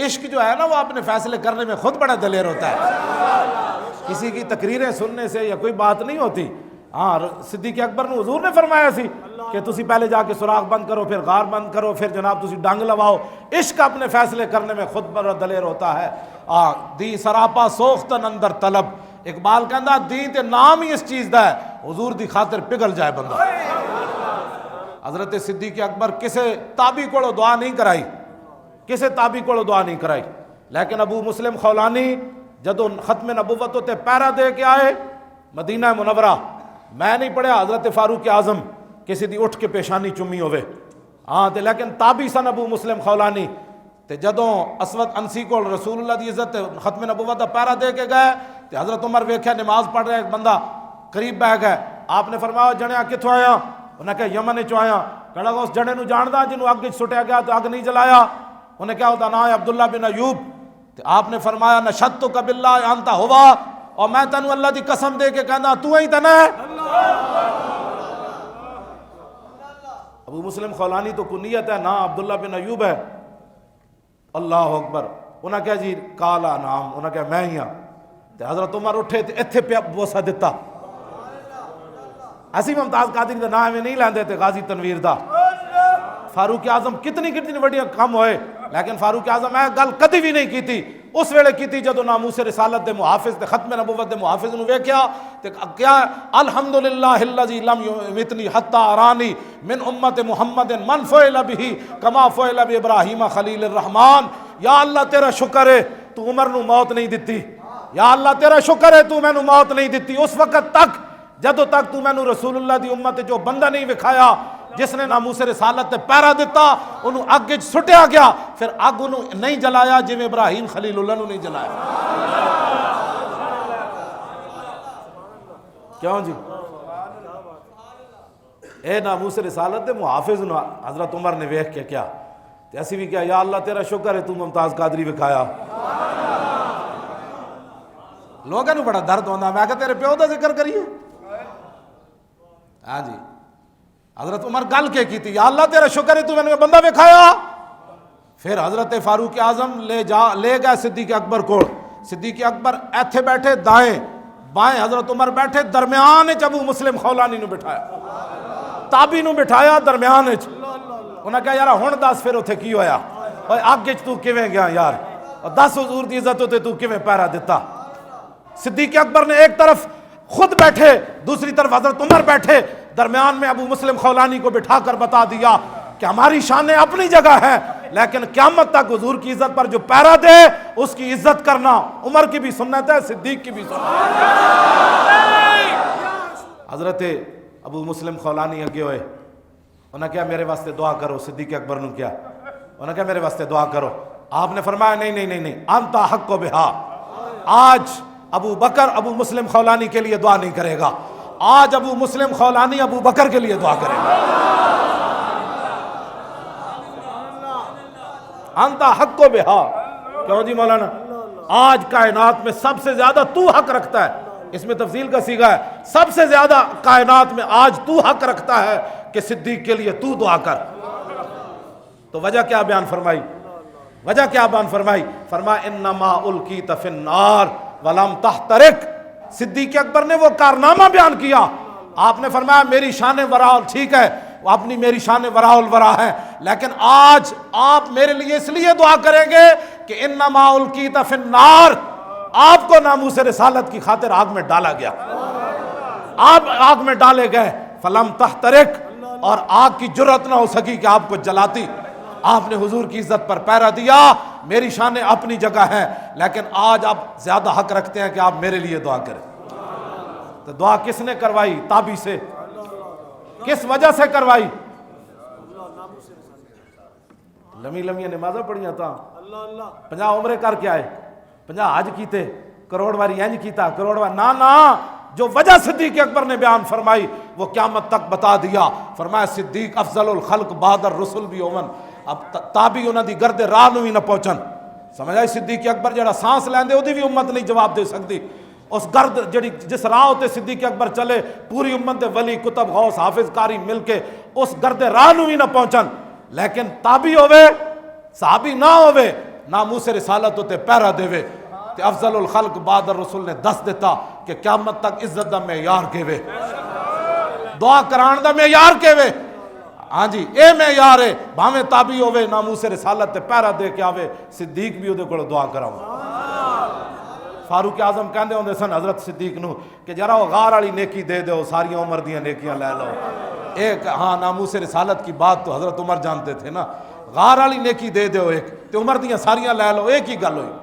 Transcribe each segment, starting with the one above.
عشق جو ہے نا وہ اپنے فیصلے کرنے میں خود بڑا دلیر ہوتا ہے، کسی کی تقریریں سننے سے یا کوئی بات نہیں ہوتی۔ ہاں صدیق اکبر نے حضور نے فرمایا سی کہ تسی پہلے جا کے سوراخ بند کرو، پھر غار بند کرو، پھر جناب تسی ڈنگ لواؤ۔ عشق اپنے فیصلے کرنے میں خود بڑا دلیر ہوتا ہے۔ دی سراپا سوختن اندر طلب، اقبال کہندا دین تے نام ہی اس چیز دا ہے، حضور دی خاطر پگھل جائے بندہ۔ حضرت صدیق اکبر کسے تابی کو دعا نہیں کرائی، کسے تابی کو دعا نہیں کرائی، لیکن ابو مسلم خولانی جدو ختم نبوت تے پیرا دے کے آئے مدینہ منورہ، میں نہیں پڑھیا حضرت فاروق اعظم کسی دی اٹھ کے پیشانی چمی ہوئے، ہاں تے لیکن تابی سن ابو مسلم خولانی تے جدوں اسود انسی کو رسول اللہ دی عزت ختم نبوت دا پیرا دے کے گئے تے حضرت عمر ویکھیا نماز پڑھ رہا ایک بندہ قریب بہ گئے، آپ نے فرمایا جنیا کتھوں آیا؟ انہیں کہا یمن چوں آیا۔ کہا اس جنے نو جاندا جنوں اگ سٹیا گیا تو اگ نہیں جلایا؟ انہیں کہا ہوتا نا ہے عبداللہ بن ایوب۔ تو آپ نے فرمایا نشدتک باللہ انت ہوا، اور میں تینوں اللہ دی قسم دے کے کہنا تو ہی تے ہے۔ ابو مسلم خولانی تو کنیت ہے، نا عبداللہ بن ایوب ہے۔ اللہ اکبر۔ انہیں کہا جی کالا نام، انہیں کہا میں ہی ہاں۔ حضرت عمر اٹھے تے ایتھے پہ بوسہ دیتا۔ اسی ممتاز قادری دا نام میں نہیں لیندے تے غازی تنویر دا۔ فاروق اعظم کتنی وڈیاں کم ہوئے، لیکن فاروق اعظم اے گل کدی بھی نہیں کیتی، اس ویلے کیتی جدو ناموس رسالت دے محافظ تے ختم نبوت دے محافظ نو ویکھیا تے کیا الحمدللہ الذی لم یمتنی حتی ارانی من امت محمد من فعل به کما فعل بابراہیم خلیل الرحمن۔ یا اللہ تیرا شکر ہے تو عمر نو موت نہیں دتی، یا اللہ تیرا شکر ہے تو مینوں موت نہیں دتی، اس وقت تک جدو تک تو مینوں رسول اللہ دی امت جو بندہ نہیں وکھایا جس نے ناموس رسالت تے پیرا دیتا انہوں اگ سٹیا گیا، پھر اگ انہوں نہیں جلایا جی ابراہیم خلیل اللہ نہیں جلایا۔ کیوں جی؟ اے ناموس رسالت دے محافظ حضرت عمر نے ویکھ کے کیا تے اسی بھی کیا یا اللہ تیرا شکر ہے تو ممتاز قادری وکھایا۔ لوگوں نے بڑا درد ہوتا، میں کہا تیرے پیو دا ذکر کریے۔ ہاں جی حضرت عمر گل کے کی تھی یا اللہ تیرا شکر ہے تو میں نے بندہ وکھایا۔ پھر حضرت فاروق اعظم لے گئے صدیق اکبر کو، صدیق اکبر ایتھے بیٹھے دائیں بائیں، حضرت عمر بیٹھے درمیان ابو مسلم خولانی نو بٹھایا، تابی نو بٹھایا درمیان۔ انہیں کہا یار ہن دس پھر اتھے کی ہویا، اگ تو کیویں گیا یار، دس حضور دی عزت ہوتے تو کیویں پیرا دیتا۔ صدیق اکبر نے ایک طرف خود بیٹھے دوسری طرف حضرت عمر بیٹھے، درمیان میں ابو مسلم خولانی کو بٹھا کر بتا دیا کہ ہماری شانیں اپنی جگہ ہیں، لیکن قیامت تک حضور کی عزت پر جو پیرا دے اس کی عزت کرنا عمر کی بھی سنت ہے، صدیق کی بھی سنت ہے۔ حضرت ابو مسلم خولانی اگے ہوئے، انہوں نے کہا میرے واسطے دعا کرو۔ صدیق اکبر نے کیا، انہوں نے کہا میرے واسطے دعا کرو۔ آپ نے فرمایا نہیں انت حق و بہا، آج ابو بکر ابو مسلم خولانی کے لیے دعا نہیں کرے گا، آج ابو مسلم خولانی ابو بکر کے لیے دعا کرے گا۔ انت حق و بہا، کیوں جی مولانا؟ آج کائنات میں سب سے زیادہ تو حق رکھتا ہے، اس میں تفصیل کا صیغہ ہے، سب سے زیادہ کائنات میں آج تو حق رکھتا ہے کہ صدیق کے لیے تو دعا کر۔ تو وجہ کیا بیان فرمائی؟ وجہ کیا بیان فرمائی؟ فرمایا انما القیت فی النار ولم تحترق۔ صدیق اکبر نے وہ کارنامہ بیان کیا، آپ نے فرمایا میری شان وراء ٹھیک ہے، اپنی میری شان وراء الورا ہے، لیکن آج آپ میرے لیے اس لیے دعا کریں گے کہ انما القیت فی النار، آپ کو ناموس رسالت کی خاطر آگ میں ڈالا گیا، آپ آگ میں ڈالے گئے، فلم تحترق، اور آگ کی جرأت نہ ہو سکی کہ آپ کو جلاتی۔ آپ نے حضور کی عزت پر پیرا دیا، میری شانیں اپنی جگہ ہیں، لیکن آج آپ زیادہ حق رکھتے ہیں کہ آپ میرے لیے دعا کریں۔ تو دعا کس نے کروائی؟ تابی سے۔ کس وجہ سے کروائی؟ لمی نمازیں پڑھیاں تھا، 50 عمرے کر کے آئے، 50 حج کیتے، کروڑ واری انج کیتا، کروڑ واری نا جو وجہ صدیق اکبر نے بیان فرمائی وہ قیامت تک بتا دیا۔ فرمایا صدیق افضل الخلق بعد الرسل بھی ہوون، اب تابی انہاں دی گرد راہ نو ہی نہ پہنچن۔ سمجھ آئی؟ صدیق اکبر جڑا سانس لیندے اودی بھی امت نہیں جواب دے سکتی، اس گرد جڑی جس راہ ہوتے صدیق اکبر چلے پوری امت دے ولی کتب غوث حافظ قاری مل کے اس گرد راہ نو ہی نہ پہنچن، لیکن تابی ہوئے صحابی نہ ہوئے ناموس رسالت تے پہرا دیوے تے افضل الخلق بعد الرسول نے دس دیتا کہ قیامت تک عزت دا معیار کیوے، دعا کران دا معیار کیوے، ہاں جی اے معیار ہے، بھاویں تابعی ہوے ناموس رسالت تے پہرا دے کے آوے صدیق بھی اودے کول دعا کراؤں۔ فاروق اعظم کہندے ہوندے سن حضرت صدیق نو کہ ذرا وہ غار والی نیکی دے دو، ساری عمر دیاں نیکیاں لے لو۔ ایک ہاں ناموس رسالت کی بات تو حضرت عمر جانتے تھے نا، غار والی نیکی دے دو ایک تے عمر دیاں ساریاں لے لو، ایک ہی گل ہوئی۔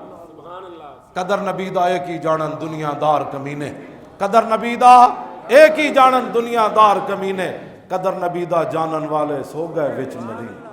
قدر نبی دا ایک ہی جانن دنیا دار کمینے، قدر نبی دا ایک ہی جانن دنیا دار کمینے، قدر نبی دا جانن والے سو گئے وچ مدینے۔